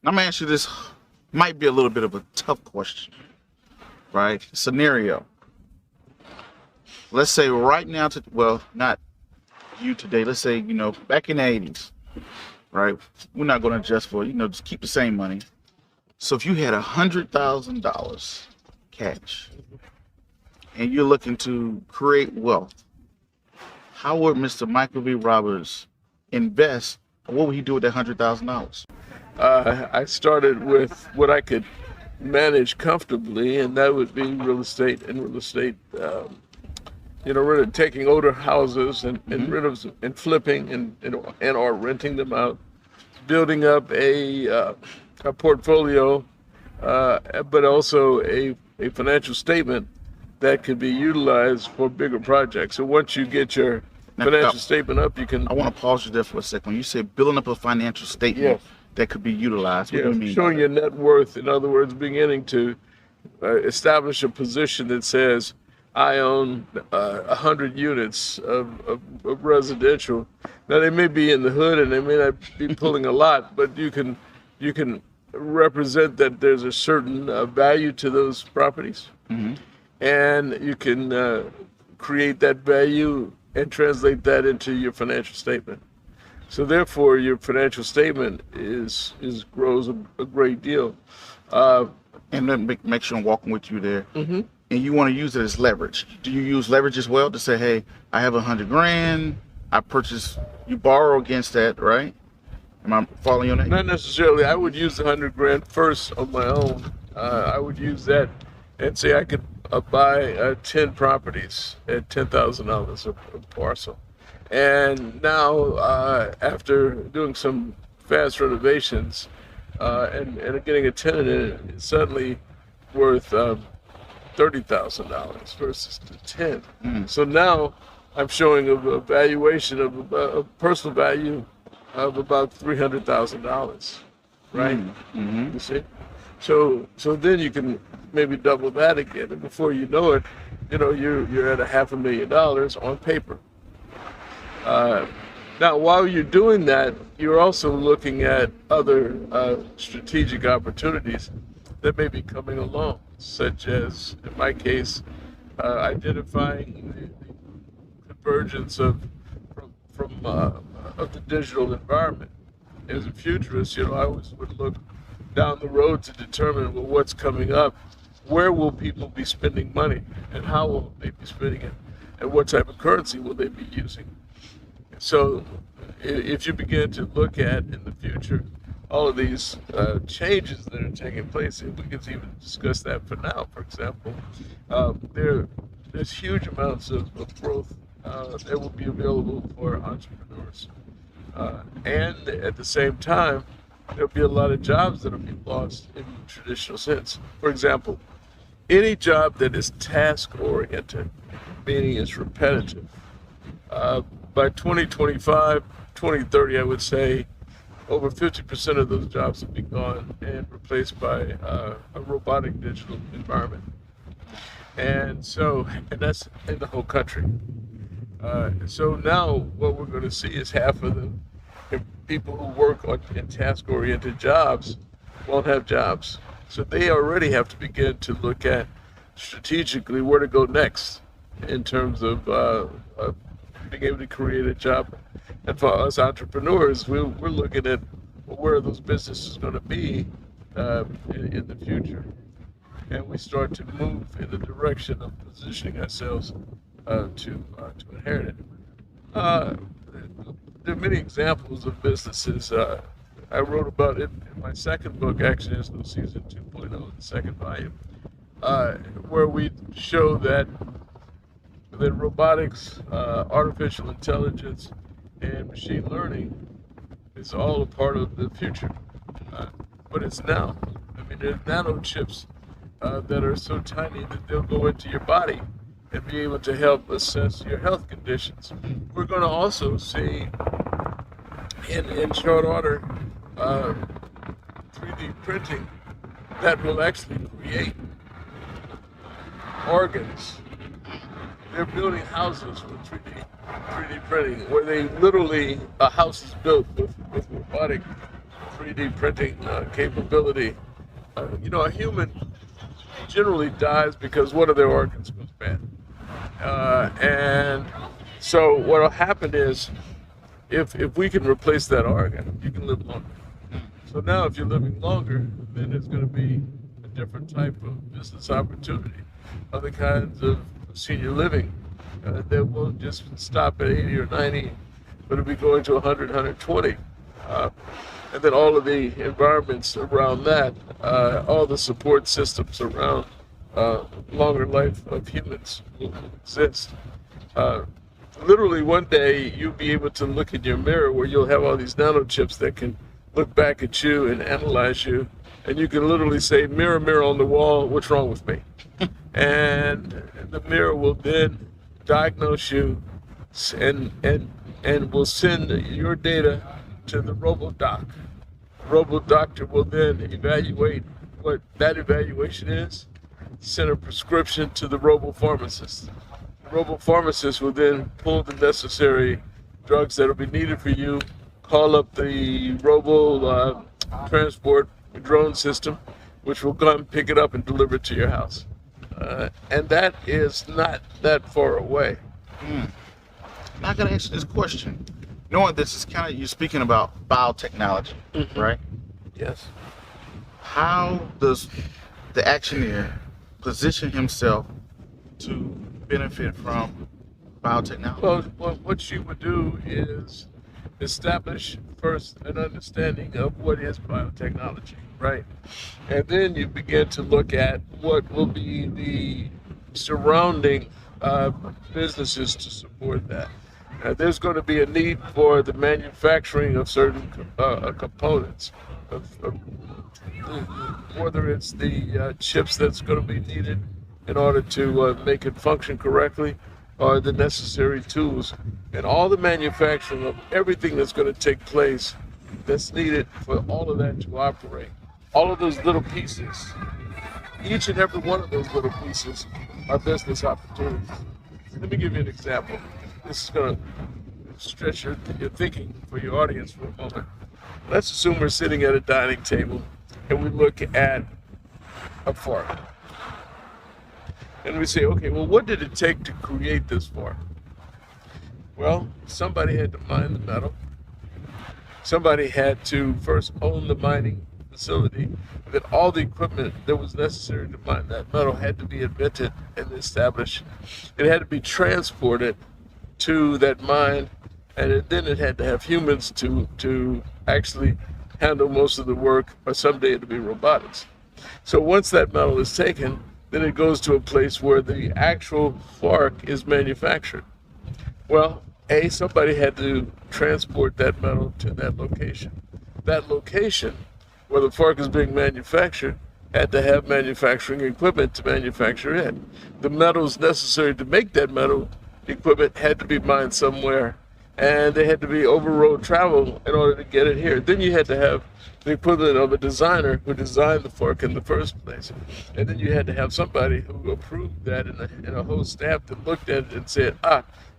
I'm gonna ask you this. Might be a little bit of a tough question, right? Scenario. Let's say right now, well, not you today. Let's say back in the '80s, right? We're not gonna adjust for just keep the same money. So if you had $100,000 cash and you're looking to create wealth, how would Mr. Michael V. Roberts invest? What would he do with that $100,000? I started with what I could manage comfortably, and that would be real estate rid of taking older houses and rid of and flipping and or renting them out, building up a portfolio, but also a financial statement that could be utilized for bigger projects. So once you get your financial statement up, you can. I want to pause you there for a second. When you say building up a financial statement that could be utilized, what do you mean? Showing your net worth. In other words, beginning to establish a position that says, I own 100 units of residential. Now they may be in the hood and they may not be pulling a lot, but you can represent that there's a certain value to those properties, and you can create that value and translate that into your financial statement. So therefore, your financial statement grows a great deal. And then make sure I'm walking with you there. And you want to use it as leverage. Do you use leverage as well to say, hey, I have $100,000, I purchase, you borrow against that, right? Am I following you on that? Not necessarily. I would use the $100,000 first on my own. I would use that and say I could buy 10 properties at $10,000 a parcel. And now, after doing some fast renovations and getting a tenant in it, it's suddenly worth $30,000 versus the 10. So now I'm showing a valuation of a personal value of about $300,000, right? You see? So then you can maybe double that again, and before you know it, you're at $500,000 on paper. Now, while you're doing that, you're also looking at other strategic opportunities that may be coming along, such as, in my case, identifying the convergence of the digital environment. As a futurist, I always would look down the road to determine what's coming up, where will people be spending money, and how will they be spending it, and what type of currency will they be using. So if you begin to look at in the future all of these changes that are taking place, and we can even discuss that for now, for example, there's huge amounts of growth that will be available for entrepreneurs. And at the same time, there'll be a lot of jobs that will be lost in the traditional sense. For example, any job that is task-oriented, meaning it's repetitive, by 2025, 2030, I would say over 50% of those jobs will be gone and replaced by a robotic digital environment. And that's in the whole country. So now what we're going to see is half of the people who work in task-oriented jobs won't have jobs. So they already have to begin to look at strategically where to go next in terms of being able to create a job. And for us entrepreneurs, we're looking at where those businesses are going to be in the future. And we start to move in the direction of positioning ourselves to inherit it. There are many examples of businesses. I wrote about it in my second book, actually, there's no season 2.0, the second volume, where we show that robotics, artificial intelligence, and machine learning is all a part of the future. But it's now. I mean, there's nano chips that are so tiny that they'll go into your body and be able to help assess your health conditions. We're going to also see in short order 3D printing that will actually create organs. They're building houses with 3D printing, where they literally, a house is built with robotic 3D printing capability. A human generally dies because one of their organs goes bad. And so what will happen is, if we can replace that organ, you can live longer. So now if you're living longer, then it's going to be a different type of business opportunity, other kinds of senior living that won't just stop at 80 or 90, but it'll be going to 100, 120. And then all of the environments around that, all the support systems around longer life of humans will exist. Literally one day you'll be able to look in your mirror where you'll have all these nanochips that can look back at you and analyze you, and you can literally say, mirror, mirror on the wall, what's wrong with me? And the mirror will then diagnose you and will send your data to the robo-doc. The robo-doctor will then evaluate what that evaluation is, send a prescription to the robo-pharmacist. The robo-pharmacist will then pull the necessary drugs that will be needed for you, call up the robo transport drone system, which will come pick it up and deliver it to your house. And that is not that far away. Now I gotta ask you this question. Knowing this is kind of, you're speaking about biotechnology, right? Yes. How does the actioneer position himself to benefit from biotechnology? Well, what you would do is establish first an understanding of what is biotechnology, right? And then you begin to look at what will be the surrounding businesses to support that. There's going to be a need for the manufacturing of certain components, whether it's the chips that's going to be needed in order to make it function correctly, or the necessary tools, and all the manufacturing of everything that's going to take place that's needed for all of that to operate. All of those little pieces, each and every one of those little pieces are business opportunities. Let me give you an example. This is going to stretch your thinking for your audience for a moment. Let's assume we're sitting at a dining table and we look at a fork. And we say, okay, well, what did it take to create this fork? Well, somebody had to mine the metal. Somebody had to first own the mining facility. That all the equipment that was necessary to mine that metal had to be invented and established. It had to be transported to that mine, and then it had to have humans to actually handle most of the work, or someday it'll be robotics. So once that metal is taken, then it goes to a place where the actual fork is manufactured. Well, somebody had to transport that metal to that location. That location, where the fork is being manufactured, had to have manufacturing equipment to manufacture it. The metals necessary to make that metal equipment had to be mined somewhere, and they had to be over road travel in order to get it here. Then you had to have the equivalent of a designer who designed the fork in the first place. And then you had to have somebody who approved that, and a whole staff that looked at it and said,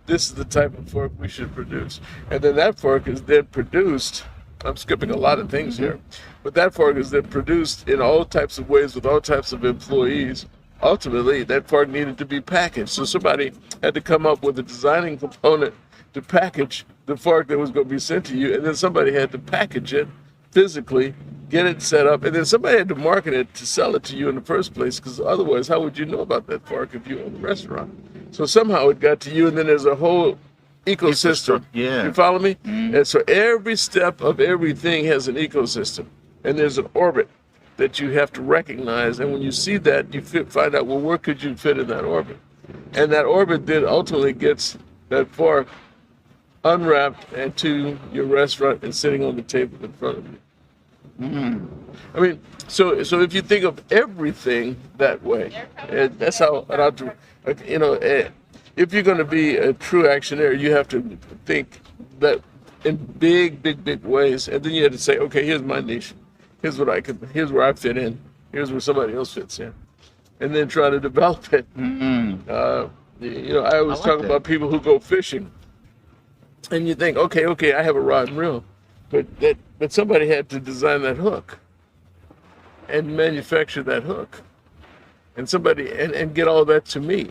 this is the type of fork we should produce. And then that fork is then produced. I'm skipping a lot of things here, but that fork is then produced in all types of ways with all types of employees. Ultimately, that fork needed to be packaged. So somebody had to come up with a designing component to package the fork that was going to be sent to you, and then somebody had to package it physically, get it set up, and then somebody had to market it to sell it to you in the first place, because otherwise, how would you know about that fork if you own a restaurant? So somehow it got to you, and then there's a whole ecosystem. Yeah. You follow me? And so every step of everything has an ecosystem, and there's an orbit that you have to recognize. And when you see that, you find out, well, where could you fit in that orbit? And that orbit then ultimately gets that fork unwrapped and to your restaurant and sitting on the table in front of you. I mean, so if you think of everything that way, and that's how if you're going to be a true actioneer, you have to think that in big ways, and then you have to say, okay, here's my niche, here's where I fit in, here's where somebody else fits in, and then try to develop it. I always talk about people who go fishing, and you think, okay, I have a rod and reel, But somebody had to design that hook and manufacture that hook, and and get all that to me.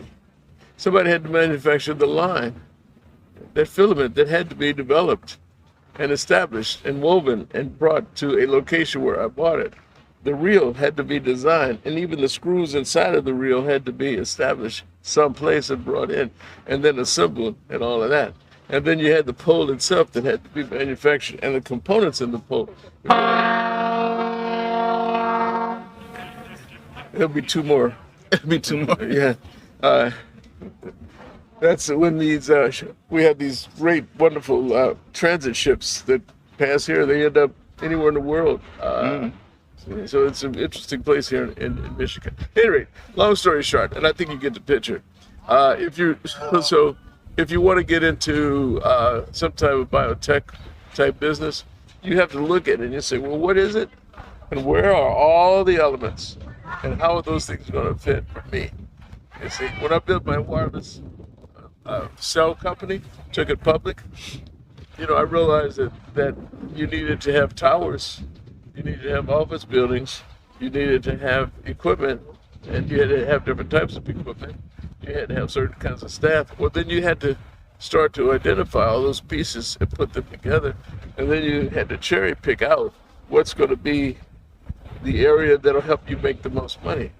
Somebody had to manufacture the line, that filament that had to be developed and established and woven and brought to a location where I bought it. The reel had to be designed, and even the screws inside of the reel had to be established someplace and brought in, and then assembled and all of that. And then you had the pole itself that had to be manufactured, and the components in the pole. There'll be two more. It'll be too much. Yeah. That's when we have these great, wonderful transit ships that pass here. They end up anywhere in the world. So it's an interesting place here in Michigan. Anyway, long story short, and I think you get the picture. If you want to get into some type of biotech type business, you have to look at it and you say, well, what is it? And where are all the elements? And how are those things going to fit for me? You see, when I built my wireless cell company, took it public, I realized that you needed to have towers, you needed to have office buildings, you needed to have equipment, and you had to have different types of equipment. You had to have certain kinds of staff. Well, then you had to start to identify all those pieces and put them together, and then you had to cherry pick out what's going to be the area that'll help you make the most money.